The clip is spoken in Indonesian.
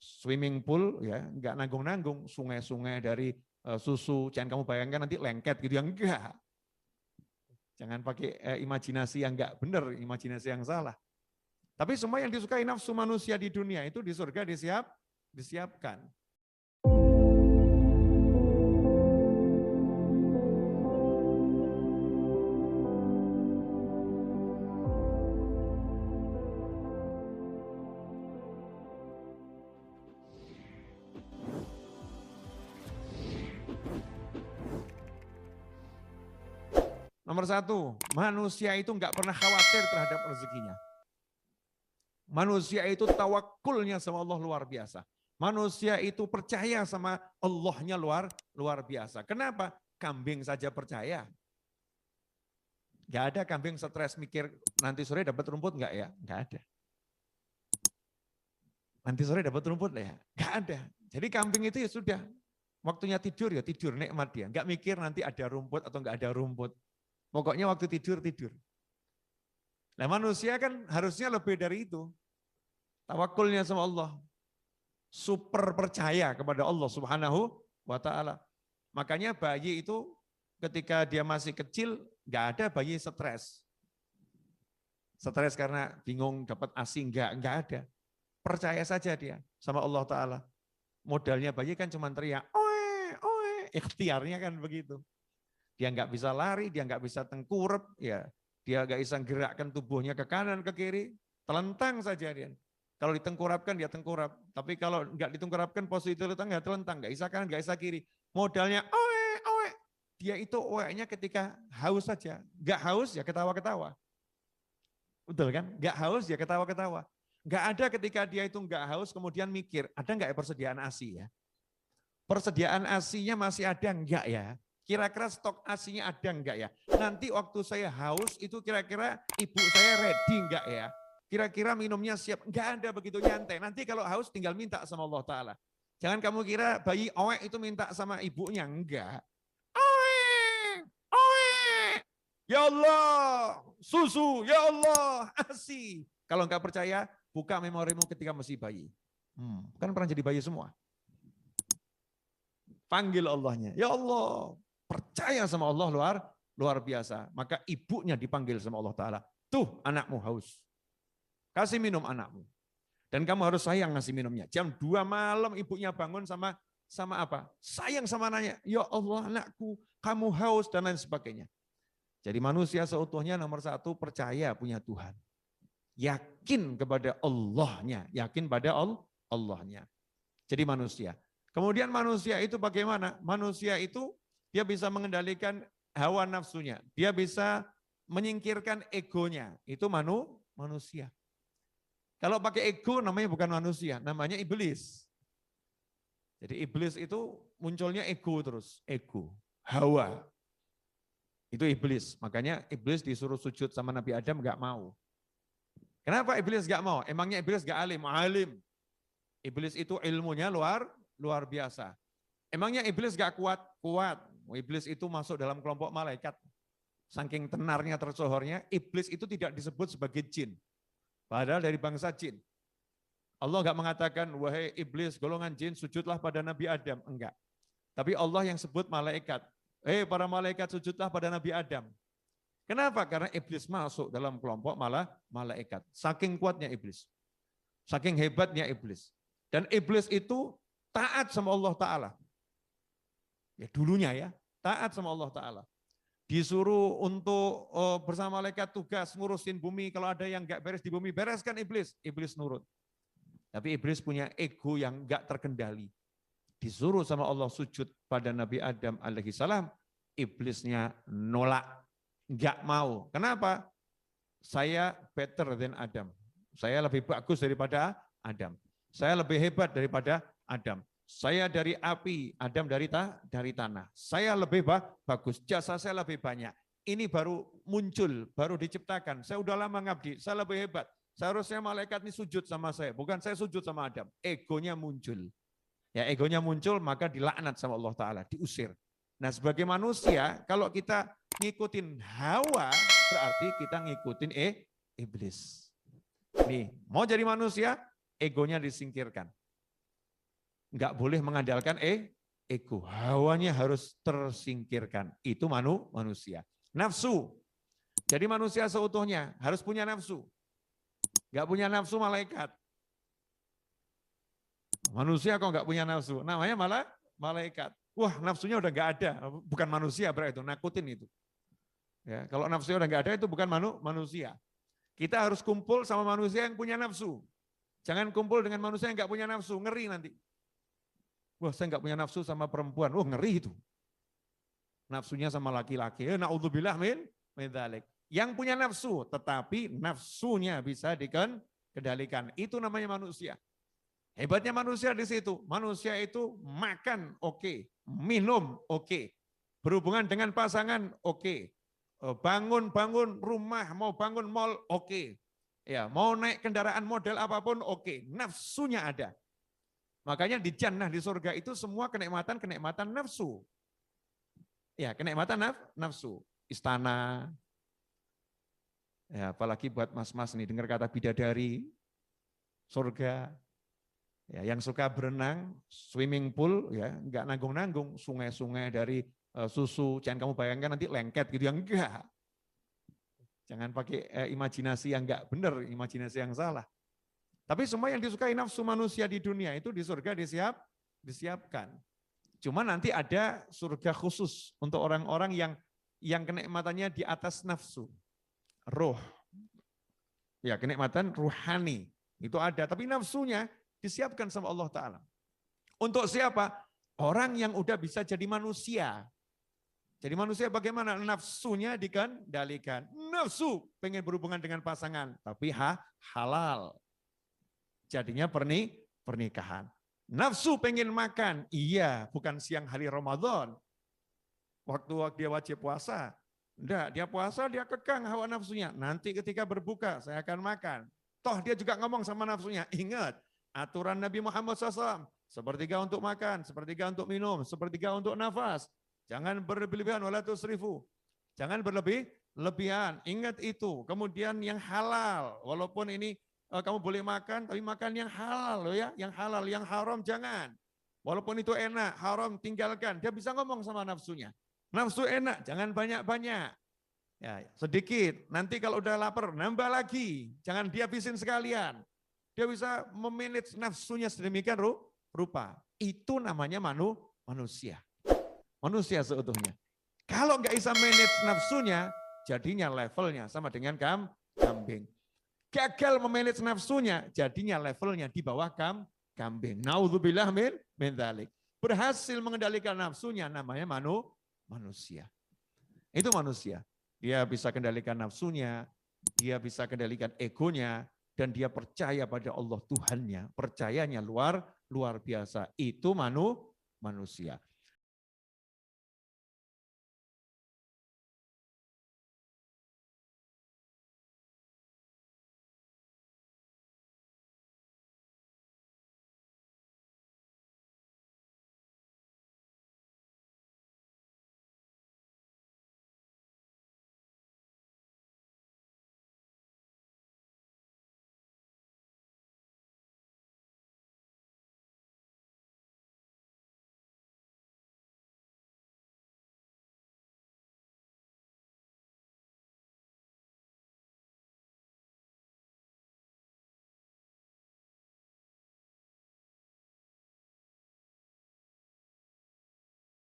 swimming pool, ya nggak nanggung-nanggung, sungai-sungai dari susu, jangan kamu bayangkan nanti lengket gitu, ya enggak. Jangan pakai imajinasi yang enggak benar, imajinasi yang salah. Tapi semua yang disukai nafsu manusia di dunia itu di surga disiapkan. Nomor satu, manusia itu enggak pernah khawatir terhadap rezekinya. Manusia itu tawakulnya sama Allah luar biasa. Manusia itu percaya sama Allahnya luar biasa. Kenapa? Kambing saja percaya. Enggak ada kambing stres mikir nanti sore dapat rumput enggak ya? Enggak ada. Nanti sore dapat rumput ya? Enggak ada. Jadi kambing itu ya sudah, waktunya tidur ya tidur, nikmat dia. Enggak mikir nanti ada rumput atau enggak ada rumput. Pokoknya waktu tidur. Nah manusia kan harusnya lebih dari itu. Tawakulnya sama Allah. Super percaya kepada Allah Subhanahu wa ta'ala. Makanya bayi itu ketika dia masih kecil, nggak ada bayi stres. Stres karena bingung dapat ASI, nggak ada. Percaya saja dia sama Allah Ta'ala. Modalnya bayi kan cuma teriak, oe, ikhtiarnya kan begitu. Dia nggak bisa lari, dia nggak bisa tengkurap, ya dia nggak bisa gerakkan tubuhnya ke kanan, ke kiri, telentang saja dia. Kalau ditengkurapkan dia tengkurap, tapi kalau nggak ditengkurapkan posisi telentang, nggak bisa kanan, nggak bisa kiri. Modalnya oe, dia itu oe-nya ketika haus saja, nggak haus ya ketawa-ketawa. Betul kan? Nggak haus ya ketawa-ketawa. Nggak ada ketika dia itu nggak haus kemudian mikir, ada nggak ya persediaan ASI ya? Persediaan ASI-nya masih ada nggak ya? Kira-kira stok ASI-nya ada enggak ya? Nanti waktu saya haus itu kira-kira ibu saya ready enggak ya? Kira-kira minumnya siap? Enggak ada, begitu nyantai. Nanti kalau haus tinggal minta sama Allah Ta'ala. Jangan kamu kira bayi oek itu minta sama ibunya, enggak. Oek, ya Allah, susu, ya Allah, ASI. Kalau enggak percaya, buka memorimu ketika masih bayi. Kan pernah jadi bayi semua. Panggil Allahnya, ya Allah. Percaya sama Allah luar biasa. Maka ibunya dipanggil sama Allah Ta'ala. Tuh anakmu haus. Kasih minum anakmu. Dan kamu harus sayang ngasih minumnya. Jam 2 malam ibunya bangun sama apa? Sayang sama anaknya. Ya Allah anakku, kamu haus dan lain sebagainya. Jadi manusia seutuhnya nomor satu percaya punya Tuhan. Yakin kepada Allahnya. Yakin pada Allahnya. Jadi manusia. Kemudian manusia itu bagaimana? Manusia itu dia bisa mengendalikan hawa nafsunya. Dia bisa menyingkirkan egonya. Itu manusia. Kalau pakai ego namanya bukan manusia, namanya iblis. Jadi iblis itu munculnya ego terus. Ego, hawa. Itu iblis. Makanya iblis disuruh sujud sama Nabi Adam enggak mau. Kenapa iblis enggak mau? Emangnya iblis enggak alim? Alim. Iblis itu ilmunya luar biasa. Emangnya iblis enggak kuat? Kuat. Iblis itu masuk dalam kelompok malaikat. Saking tenarnya tersohornya, iblis itu tidak disebut sebagai jin. Padahal dari bangsa jin. Allah enggak mengatakan, wahai iblis golongan jin sujudlah pada Nabi Adam. Enggak. Tapi Allah yang sebut malaikat. Para malaikat sujudlah pada Nabi Adam. Kenapa? Karena iblis masuk dalam kelompok malaikat. Saking kuatnya iblis. Saking hebatnya iblis. Dan iblis itu taat sama Allah Ta'ala. Ya dulunya ya, taat sama Allah Ta'ala. Disuruh untuk bersama malaikat tugas ngurusin bumi, kalau ada yang enggak beres di bumi, bereskan iblis. Iblis nurut. Tapi iblis punya ego yang enggak terkendali. Disuruh sama Allah sujud pada Nabi Adam alaihissalam, iblisnya nolak. Enggak mau. Kenapa? Saya better than Adam. Saya lebih bagus daripada Adam. Saya lebih hebat daripada Adam. Saya dari api, Adam dari tanah. Saya lebih bagus, jasa saya lebih banyak. Ini baru muncul, baru diciptakan. Saya udah lama ngabdi, saya lebih hebat. Seharusnya malaikat ini sujud sama saya, bukan saya sujud sama Adam. Egonya muncul. Ya egonya muncul maka dilaknat sama Allah Ta'ala, diusir. Nah sebagai manusia, kalau kita ngikutin hawa, berarti kita ngikutin iblis. Nih, mau jadi manusia, egonya disingkirkan. nggak boleh mengandalkan ego. Hawanya harus tersingkirkan. Itu manusia. Nafsu. Jadi manusia seutuhnya harus punya nafsu. Nggak punya nafsu malaikat. Manusia kok nggak punya nafsu? Namanya malah malaikat. Wah, nafsunya udah nggak ada. Bukan manusia berarti itu, nakutin itu. Ya, kalau nafsunya udah nggak ada itu bukan manusia. Kita harus kumpul sama manusia yang punya nafsu. Jangan kumpul dengan manusia yang nggak punya nafsu, ngeri nanti. Wah, saya nggak punya nafsu sama perempuan. Wah, ngeri itu. Nafsunya sama laki-laki. Na'udzubillah min dzalik. Yang punya nafsu, tetapi nafsunya bisa dikendalikan. Itu namanya manusia. Hebatnya manusia di situ. Manusia itu makan oke, minum oke, berhubungan dengan pasangan oke, bangun rumah, mau bangun mall oke, ya mau naik kendaraan model apapun oke, nafsunya ada. Makanya di jannah di surga itu semua kenikmatan nafsu. Ya kenikmatan nafsu, istana. Ya apalagi buat mas-mas nih dengar kata bidadari, surga. Ya, yang suka berenang, swimming pool, ya nggak nanggung-nanggung, sungai-sungai dari susu, jangan kamu bayangkan nanti lengket gitu, yang enggak. Jangan pakai imajinasi yang enggak benar, imajinasi yang salah. Tapi semua yang disukai nafsu manusia di dunia itu di surga disiapkan. Cuma nanti ada surga khusus untuk orang-orang yang kenikmatannya di atas nafsu, roh. Ya kenikmatan ruhani itu ada, tapi nafsunya disiapkan sama Allah Ta'ala. Untuk siapa? Orang yang udah bisa jadi manusia. Jadi manusia bagaimana? Nafsunya dikendalikan. Nafsu pengen berhubungan dengan pasangan, tapi halal. Jadinya pernikahan. Nafsu pengen makan, iya bukan siang hari Ramadan. Waktu dia wajib puasa. Enggak, dia puasa dia kekang hawa nafsunya. Nanti ketika berbuka saya akan makan. Toh dia juga ngomong sama nafsunya, ingat. Aturan Nabi Muhammad SAW, sepertiga untuk makan, sepertiga untuk minum, sepertiga untuk nafas. Jangan berlebihan, wala tusrifu. Jangan berlebihan, ingat itu. Kemudian yang halal, walaupun ini kamu boleh makan, tapi makan yang halal loh ya, yang halal, yang haram jangan. Walaupun itu enak, haram tinggalkan. Dia bisa ngomong sama nafsunya. Nafsu enak, jangan banyak-banyak. Ya, sedikit, nanti kalau udah lapar, nambah lagi. Jangan dihabisin sekalian. Dia bisa memanage nafsunya sedemikian rupa. Itu namanya manusia. Manusia seutuhnya. Kalau nggak bisa manage nafsunya, jadinya levelnya sama dengan kambing. Gagal memanage nafsunya, jadinya levelnya di bawah kambing. Naudzubillah min dzalik. Berhasil mengendalikan nafsunya, namanya manusia. Itu manusia. Dia bisa kendalikan nafsunya, dia bisa kendalikan egonya, dan dia percaya pada Allah Tuhannya, percayanya luar biasa. Itu manusia.